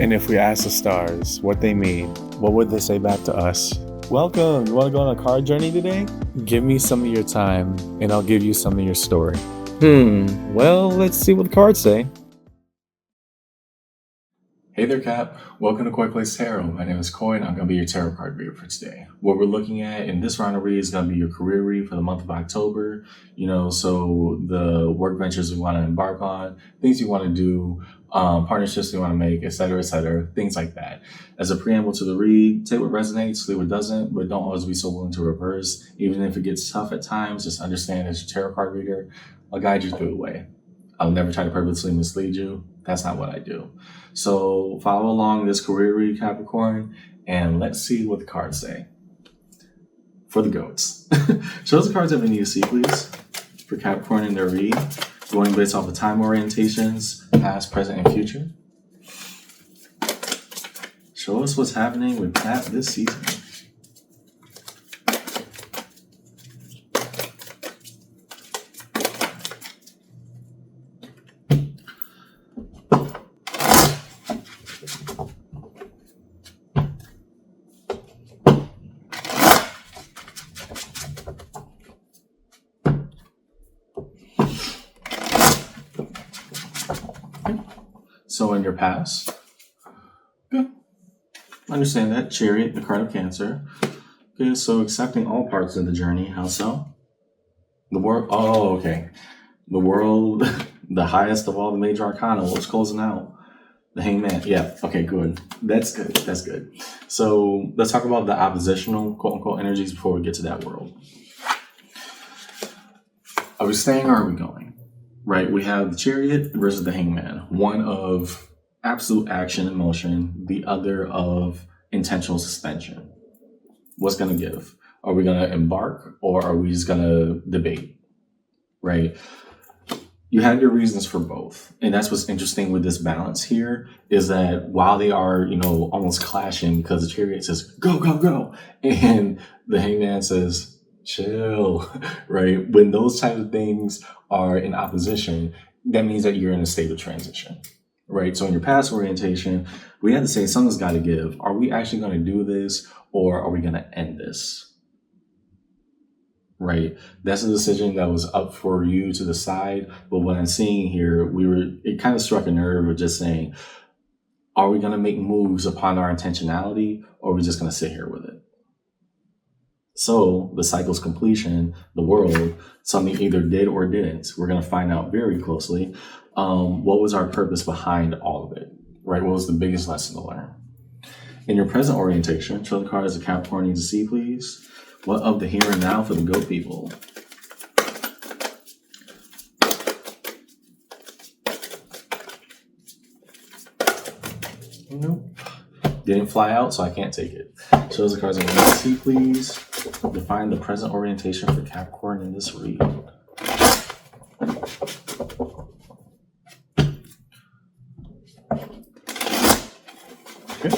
And if we ask the stars what they mean, what would they say back to us? Welcome! You want to go on a card journey today? Give me some of your time, and I'll give you some of your story. Well, let's see what the cards say. Hey there, Cap. Welcome to Koi Plays Tarot. My name is Koi, and I'm going to be your tarot card reader for today. What we're looking at in this round of read is going to be your career read for the month of October. So the work ventures you want to embark on, things you want to do, partnerships you want to make, etc., things like that. As a preamble to the read, take what resonates, leave what doesn't, but don't always be so willing to reverse. Even if it gets tough at times, just understand as your tarot card reader, I'll guide you through the way. I'll never try to purposely mislead you. That's not what I do. So follow along this career read, Capricorn, and let's see what the cards say. For the goats. Show us the cards that we need to see, please, for Capricorn in their read, going based off of time orientations, past, present, and future. Show us what's happening with Cap this season. So in your past, good. Understand that. Chariot, the card of Cancer. Okay, so accepting all parts of the journey. How so? The world. Oh, okay. The world, the highest of all the major arcana. What's closing out? The Hangman. Yeah. Okay. Good. That's good. That's good. So let's talk about the oppositional quote unquote energies before we get to that world. Are we staying or are we going? Right, we have the Chariot versus the Hangman. One of absolute action and motion, the other of intentional suspension. What's going to give? Are we going to embark or are we just going to debate? Right? You have your reasons for both. And that's what's interesting with this balance here is that while they are, almost clashing because the Chariot says, go, go, go. And the Hangman says, chill, right? When those types of things are in opposition, that means that you're in a state of transition, right? So in your past orientation, we had to say something's got to give. Are we actually going to do this or are we going to end this? Right? That's a decision that was up for you to decide. But what I'm seeing here, it kind of struck a nerve of just saying, are we going to make moves upon our intentionality or are we just going to sit here with it? So the cycle's completion, the world, something either did or didn't. We're going to find out very closely. What was our purpose behind all of it, right? What was the biggest lesson to learn? In your present orientation, show the cards the Capricorn needs to see, please. What of the here and now for the goat people? Nope. Didn't fly out, so I can't take it. Show us the cards I want to see, please. Define the present orientation for Capricorn in this read. Okay.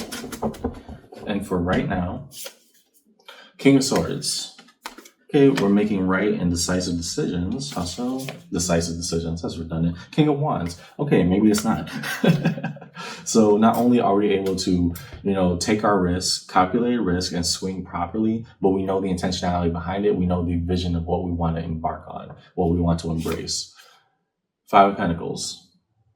And for right now, King of Swords. Okay, we're making right and decisive decisions. How so? Decisive decisions. That's redundant. King of Wands. Okay, maybe it's not. So not only are we able to, take our risk, calculate risk, and swing properly, but we know the intentionality behind it. We know the vision of what we want to embark on, what we want to embrace. Five of Pentacles.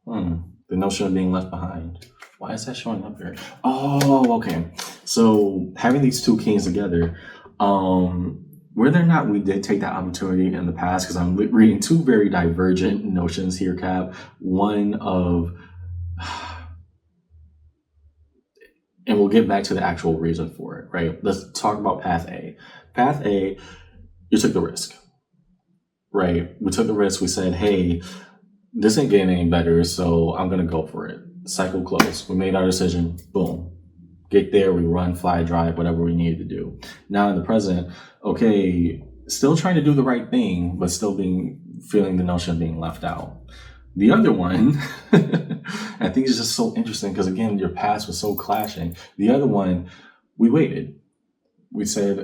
The notion of being left behind. Why is that showing up here? Oh, okay. So having these two kings together, whether or not we did take that opportunity in the past, because I'm reading two very divergent notions here, Cap. One of, and we'll get back to the actual reason for it, right? Let's talk about path A. Path A, you took the risk, right? We took the risk. We said, hey, this ain't getting any better, so I'm going to go for it. Cycle closed. We made our decision. Boom. Get there. We run, fly, drive, whatever we needed to do. Now in the present, okay, still trying to do the right thing, but still feeling the notion of being left out. The other one, I think it's just so interesting because, again, your past was so clashing. The other one, we waited. We said,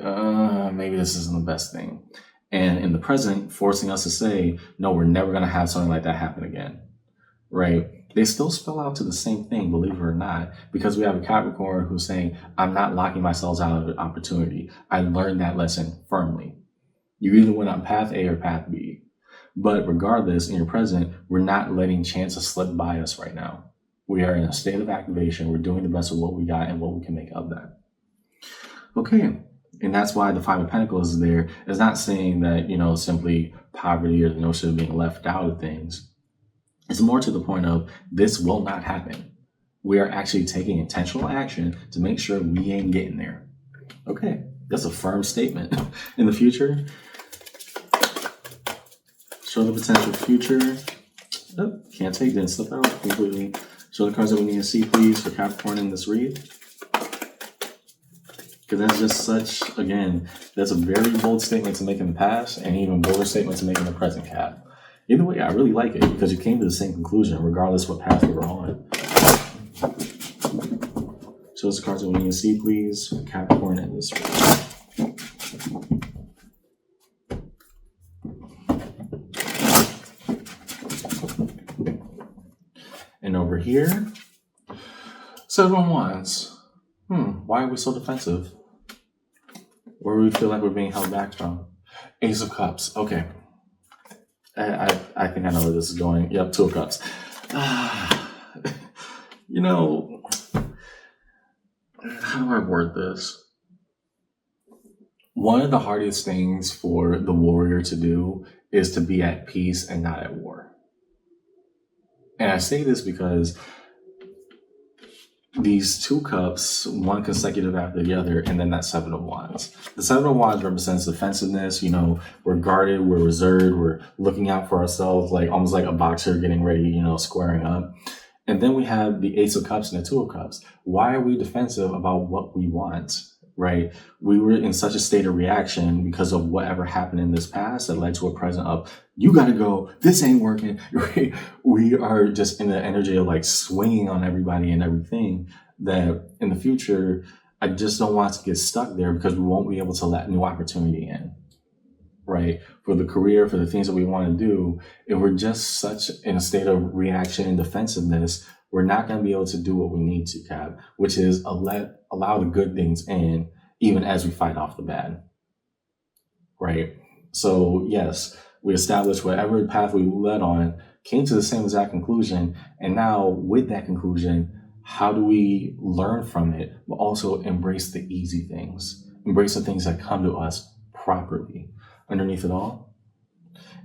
maybe this isn't the best thing. And in the present, forcing us to say, no, we're never going to have something like that happen again, right? they still spell out to the same thing, believe it or not, because we have a Capricorn who's saying, I'm not locking myself out of an opportunity. I learned that lesson firmly. You either went on path A or path B. But regardless, in your present, we're not letting chances slip by us right now. We are in a state of activation. We're doing the best of what we got and what we can make of that. Okay. And that's why the Five of Pentacles is there. It's not saying that, simply poverty or the notion of being left out of things. It's more to the point of this will not happen. We are actually taking intentional action to make sure we ain't getting there. Okay. That's a firm statement. In the future, show the potential future. Oh, can't take that stuff out completely. Show the cards that we need to see, please, for Capricorn in this read. Because that's just such, again, that's a very bold statement to make in the past and even bolder statement to make in the present, Cap. Either way, I really like it because you came to the same conclusion regardless what path you were on. Show us the cards that we need to see, please, for Capricorn in this read. And over here, Seven of Wands. Why are we so defensive? Where do we feel like we're being held back from? Ace of Cups. Okay. I think I know where this is going. Yep, Two of Cups. How do I word this? One of the hardest things for the warrior to do is to be at peace and not at war. And I say this because these two cups, one consecutive after the other, and then that Seven of Wands. The Seven of Wands represents defensiveness. We're guarded, we're reserved, we're looking out for ourselves, like almost like a boxer getting ready, squaring up. And then we have the Ace of Cups and the Two of Cups. Why are we defensive about what we want, right? We were in such a state of reaction because of whatever happened in this past that led to a present of, you got to go, this ain't working, right? We are just in the energy of like swinging on everybody and everything that in the future, I just don't want to get stuck there because we won't be able to let new opportunity in, right? For the career, for the things that we want to do, if we're just such in a state of reaction and defensiveness, we're not going to be able to do what we need to, Cap, which is allow the good things in, even as we fight off the bad, right? So yes, we established whatever path we led on, came to the same exact conclusion. And now with that conclusion, how do we learn from it, but also embrace the easy things, embrace the things that come to us properly? Underneath it all,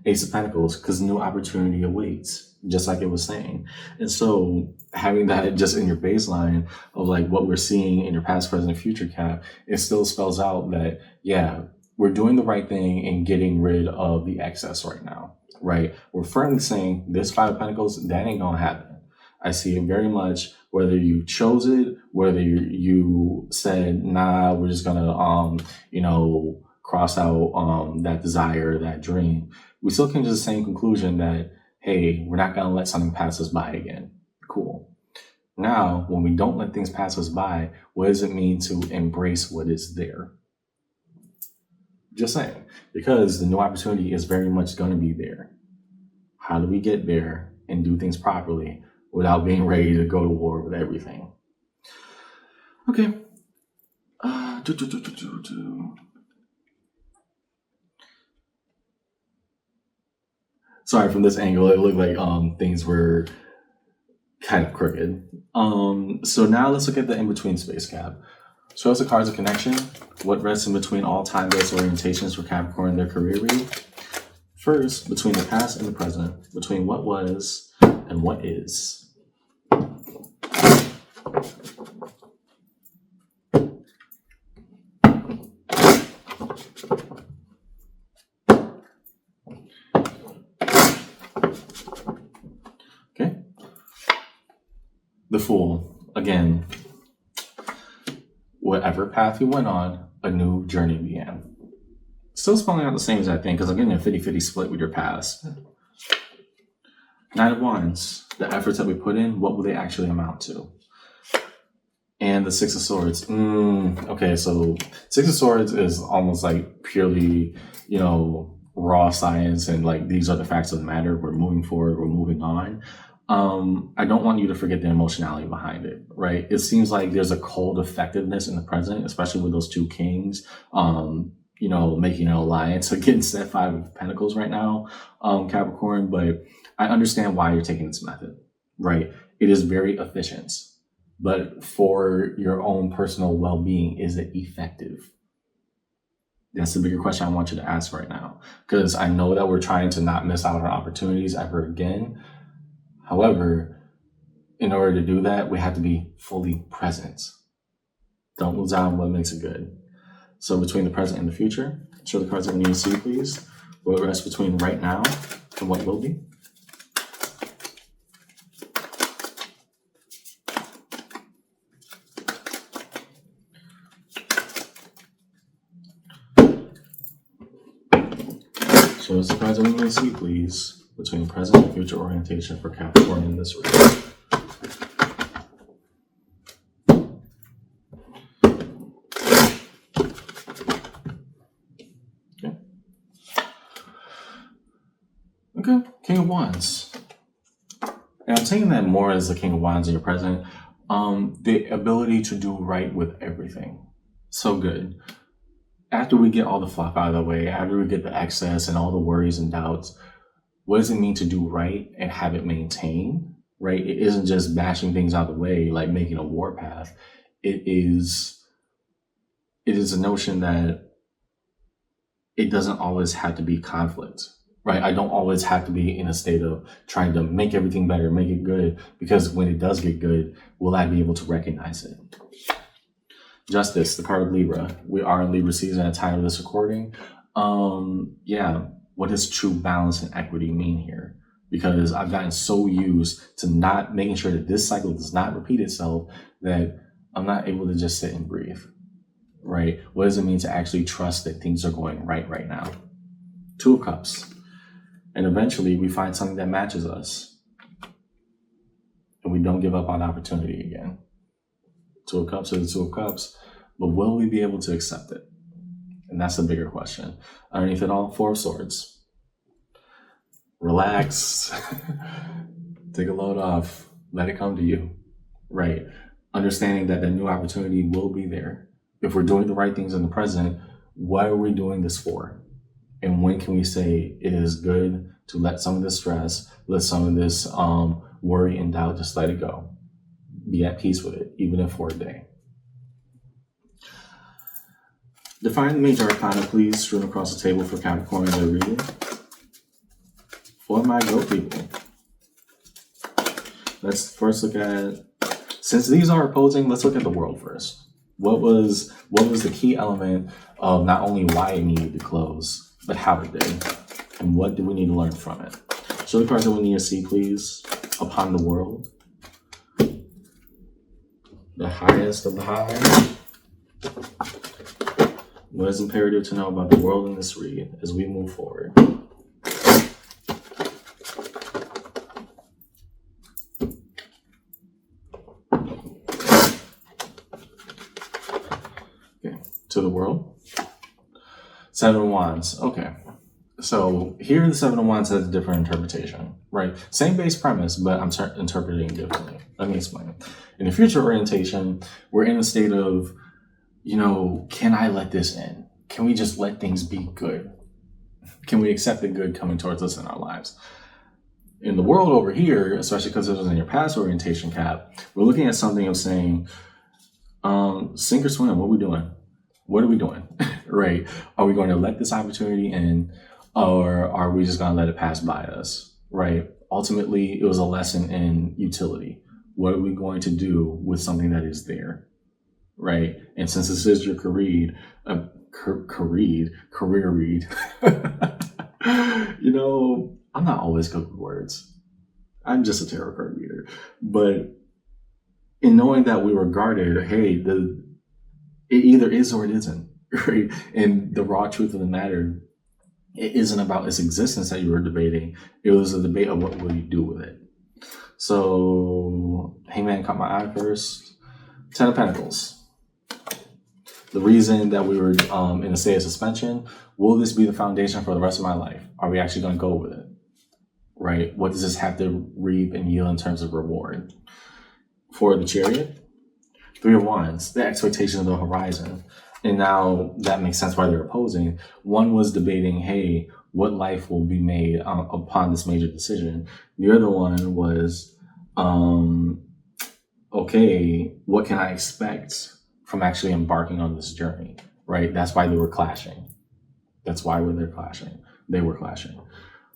Ace of Pentacles, because new opportunity awaits, just like it was saying. And so having that just in your baseline of like what we're seeing in your past, present, future, Cap, it still spells out that, yeah, we're doing the right thing and getting rid of the excess right now, right? We're firmly saying this Five of Pentacles, that ain't gonna happen. I see it very much, whether you chose it, whether you said, nah, we're just gonna, cross out that desire, that dream. We still came to the same conclusion that, hey, we're not gonna let something pass us by again. Cool. Now, when we don't let things pass us by, what does it mean to embrace what is there? Just saying, because the new opportunity is very much going to be there. How do we get there and do things properly without being ready to go to war with everything? Okay. Sorry, from this angle, it looked like things were kind of crooked. So now let's look at the in-between space, Cap. Show us the cards of connection. What rests in between all time-based orientations for Capricorn in their career read? First, between the past and the present, between what was and what is. Okay. The Fool. Again, whatever path you went on, a new journey began. Still spelling out the same as I think, because I'm getting a 50-50 split with your past. Nine of Wands. The efforts that we put in, what will they actually amount to? And the Six of Swords. Okay, so Six of Swords is almost like purely, raw science and like these are the facts of the matter. We're moving forward, we're moving on. I don't want you to forget the emotionality behind it, right? It seems like there's a cold effectiveness in the present, especially with those two kings, making an alliance against that Five of Pentacles right now, Capricorn. But I understand why you're taking this method, right? It is very efficient, but for your own personal well-being, is it effective? That's the bigger question I want you to ask right now, because I know that we're trying to not miss out on opportunities ever again. However, in order to do that, we have to be fully present. Don't lose out on what makes it good. So between the present and the future, show the cards that we need to see, please. What rests between right now and what will be. Show us the cards that we need to see, please. Between present and future orientation for Capricorn in this reading. Okay, King of Wands. And I'm taking that more as the King of Wands in your present. The ability to do right with everything. So good. After we get all the fluff out of the way, after we get the excess and all the worries and doubts, what does it mean to do right and have it maintain, right? It isn't just bashing things out of the way, like making a warpath. It is a notion that it doesn't always have to be conflict, right? I don't always have to be in a state of trying to make everything better, make it good, because when it does get good, will I be able to recognize it? Justice, the card of Libra. We are in Libra season at the time of this recording. What does true balance and equity mean here? Because I've gotten so used to not making sure that this cycle does not repeat itself that I'm not able to just sit and breathe, right? What does it mean to actually trust that things are going right now? Two of Cups. And eventually we find something that matches us and we don't give up on opportunity again. Two of Cups is the Two of Cups, but will we be able to accept it? And that's the bigger question. Underneath it all, Four of Swords. Relax. Take a load off. Let it come to you, right? Understanding that the new opportunity will be there. If we're doing the right things in the present, what are we doing this for? And when can we say it is good to let some of this stress, let some of this worry and doubt, just let it go. Be at peace with it, even if for a day. Define the major arcana, please, strewn across the table for Capricorn in their reading. For my goat people. Let's first look at, since these are opposing, let's look at the world first. What was the key element of not only why it needed to close, but how it did? And what do we need to learn from it? Show the cards that we need to see, please, upon the world. The highest of the high. What is imperative to know about the world in this read as we move forward? Okay, to the world. Seven of Wands. Okay. So here the Seven of Wands has a different interpretation, right? Same base premise, but I'm interpreting it differently. Let me explain it. In the future orientation, we're in a state of, can I let this in? Can we just let things be good? Can we accept the good coming towards us in our lives? In the world over here, especially because it was in your past orientation, Cap, we're looking at something of saying, sink or swim, what are we doing? What are we doing, right? Are we going to let this opportunity in, or are we just going to let it pass by us, right? Ultimately, it was a lesson in utility. What are we going to do with something that is there, right? And since this is your career read, I'm not always good with words. I'm just a tarot card reader. But in knowing that we were guarded, hey, it either is or it isn't, right? And the raw truth of the matter, it isn't about its existence that you were debating. It was a debate of what will you do with it. So, Hangman caught my eye first. Ten of Pentacles. The reason that we were in a state of suspension, will this be the foundation for the rest of my life? Are we actually going to go with it? right? What does this have to reap and yield in terms of reward? For the Chariot, Three of Wands, the expectation of the horizon. And now that makes sense why they're opposing. One was debating, hey, what life will be made upon this major decision. The other one was, okay, what can I expect from actually embarking on this journey, right? That's why they were clashing. That's why they're clashing. They were clashing.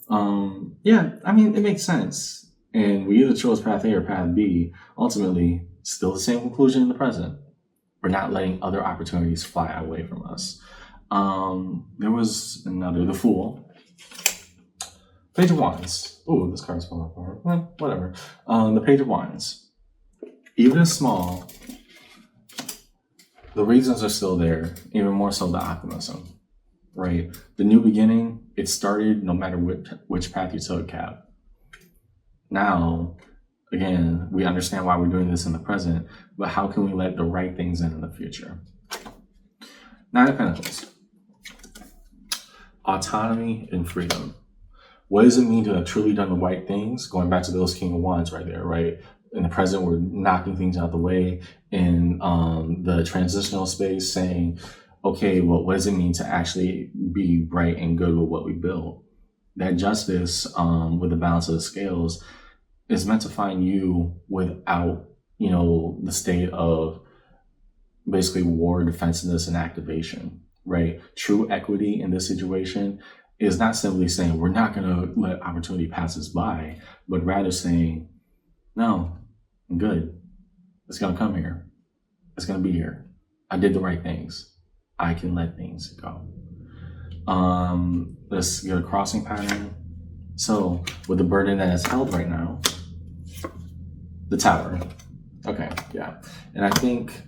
Yeah, I mean, it makes sense. And we either chose path A or path B. Ultimately, still the same conclusion in the present. We're not letting other opportunities fly away from us. There was another, the Fool. Page of Wands. Oh, this card's falling apart. Whatever. The Page of Wands. Even if small, the reasons are still there, even more so the optimism. Right? The new beginning, it started no matter which path you took, Cap. Now, again, we understand why we're doing this in the present, but how can we let the right things in the future? Nine of Pentacles. Autonomy and freedom. What does it mean to have truly done the right things? Going back to those King of Wands right there, right? In the present, we're knocking things out the way. In the transitional space, saying, okay, well, what does it mean to actually be right and good with what we build? That justice with the balance of the scales is meant to find you without, the state of basically war, defensiveness, and activation, right? True equity in this situation is not simply saying we're not going to let opportunity pass us by, but rather saying, no, I'm good. It's going to come here. It's going to be here. I did the right things. I can let things go. Let's get a crossing pattern. So with the burden that is held right now, the Tower. Okay, yeah. And I think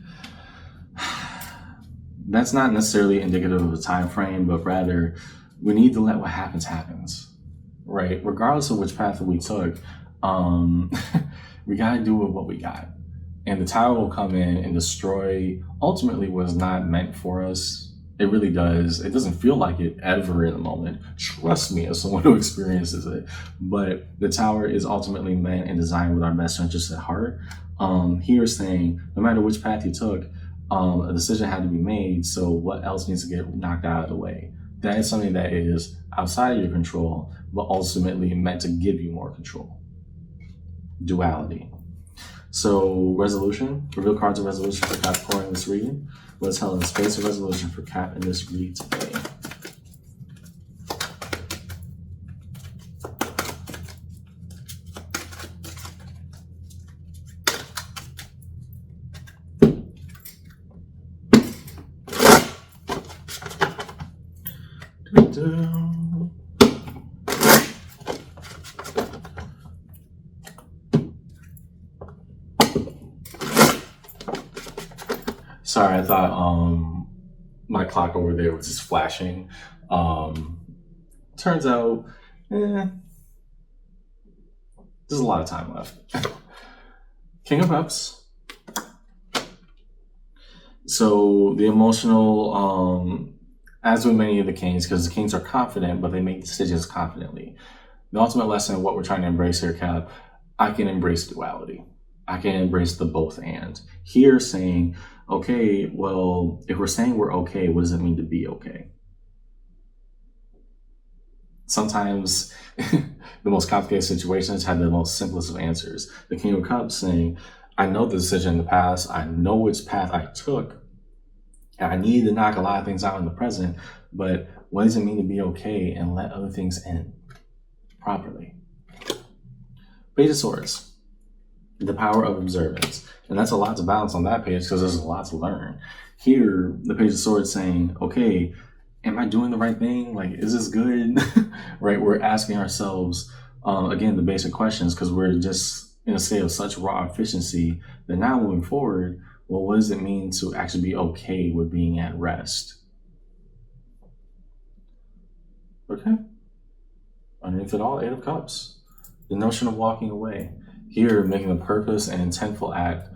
that's not necessarily indicative of a time frame, but rather we need to let what happens, right? Regardless of which path we took, we got to do with what we got. And the Tower will come in and destroy ultimately what is not meant for us. It really does. It doesn't feel like it ever in the moment. Trust me, as someone who experiences it. But the Tower is ultimately meant and designed with our best interests at heart. Here saying, no matter which path you took, a decision had to be made. So what else needs to get knocked out of the way? That is something that is outside of your control, but ultimately meant to give you more control. Duality. So resolution, reveal cards of resolution for Capricorn in this reading. What's held in space of resolution for Cap in this read today? Sorry, I thought my clock over there was just flashing. Turns out, there's a lot of time left. King of Cups. So the emotional, as with many of the kings, because the kings are confident, but they make decisions confidently. The ultimate lesson of what we're trying to embrace here, Cap, I can embrace duality. I can embrace the both and. Here saying, okay, well, if we're saying we're okay, what does it mean to be okay? Sometimes the most complicated situations have the most simplest of answers. The King of Cups saying, I know the decision in the past, I know which path I took, and I need to knock a lot of things out in the present, but what does it mean to be okay and let other things in properly? Page of Swords, the power of observance. And that's a lot to balance on that page because there's a lot to learn. Here, the Page of Swords saying, okay, am I doing the right thing? Like, is this good? Right? We're asking ourselves, again, the basic questions because we're just in a state of such raw efficiency that now moving forward, well, what does it mean to actually be okay with being at rest? Okay. Underneath it all, Eight of Cups. The notion of walking away. Here, making a purpose and intentional act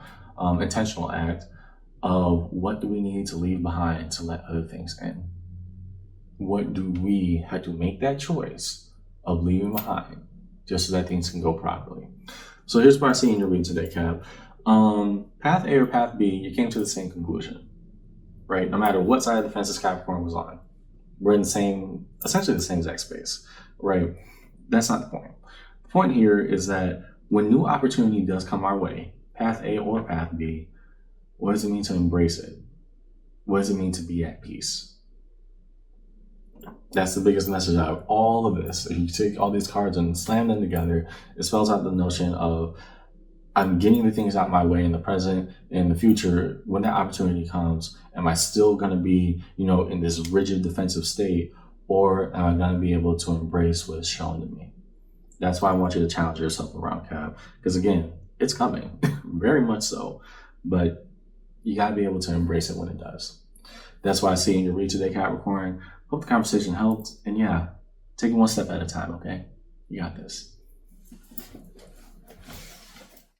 of what do we need to leave behind to let other things in? What do we have to make that choice of leaving behind just so that things can go properly. So here's what I see in your read today, Cap. Path A or path B, you came to the same conclusion, right? No matter what side of the fence this Capricorn was on, we're in the same, essentially the same exact space, right? That's not the point. The point here is that when new opportunity does come our way, path A or path B, what does it mean to embrace it? What does it mean to be at peace? That's the biggest message out of all of this. If you take all these cards and slam them together, it spells out the notion of I'm getting the things out my way in the present. In the future, when that opportunity comes, am I still going to be, in this rigid defensive state, or am I going to be able to embrace what is shown to me? That's why I want you to challenge yourself around, Cap. Because again, it's coming, very much so. But you got to be able to embrace it when it does. That's why I see in your read today, Capricorn. Hope the conversation helped. And yeah, take it one step at a time, okay? You got this.